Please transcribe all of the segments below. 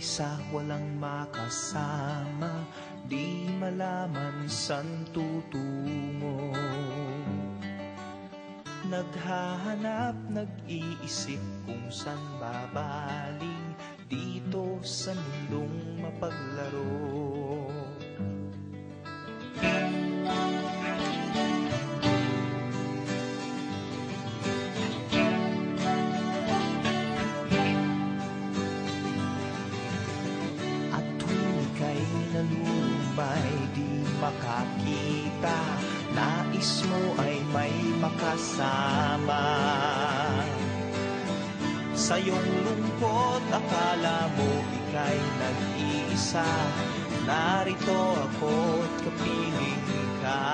Isa walang makasama, di malaman san tutungo. Naghahanap, nag-iisip kung san babaling dito sa mundong mapaglaro. Nalulumay, di makakita, nais mo ay may makasama. Sa iyong lungkot, akala mo ika'y nag-iisa, narito ako't kapiling ka.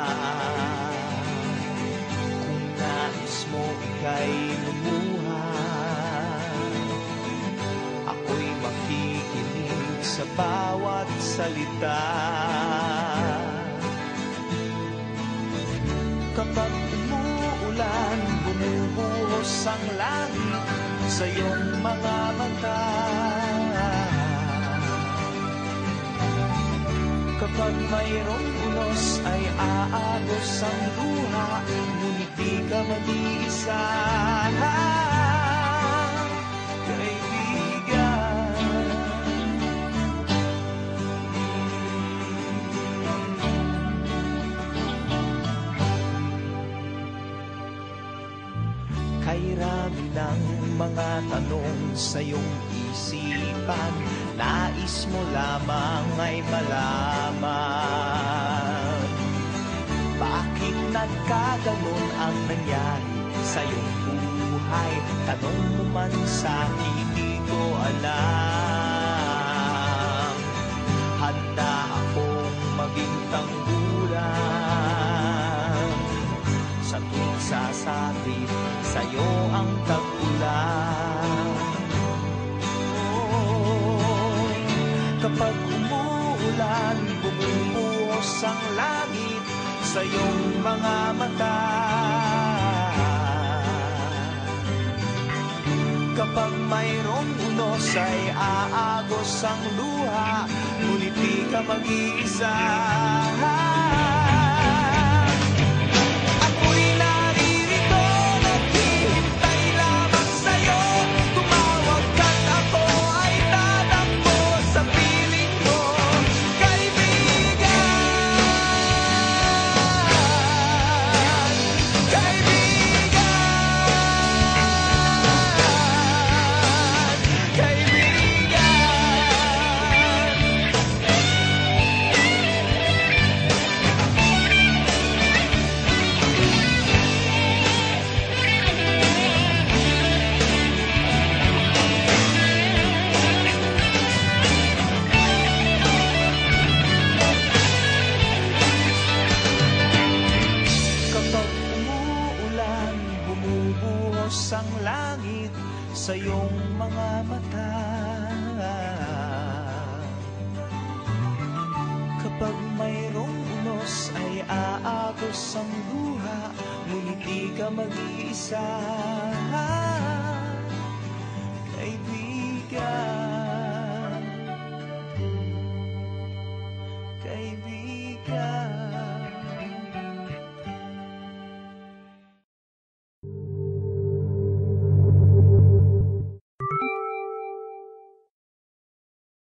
Kung nais mo ika'y lumuha, ako'y makikinig sa bawat salita. Kapag umuulan, bumubuhos ang langit sa iyong mga mata. Kapag mayroong unos ay aagos ang luha, ngunit di ka mag-iisa. Kay rami ng mga tanong sa iyong isipan, nais mo lamang ay malaman. Bakit nagkaganon ang nangyari sa iyong buhay? Tanong mo man sa hindi ko alam. Handa akong maging tanggulan sa tuwing sasabit sa'yo ang tag-ulan. Oh, kapag umuulan, bumubuhos ang langit sa iyong mga mata. Kapag mayroong unos ay aagos ang luha, ngunit di ka mag-iisa. Ang langit sa iyong mga mata. Kapag mayroong unos ay aagos ang luha, ngunit di ka mag-iisa, kaibigan.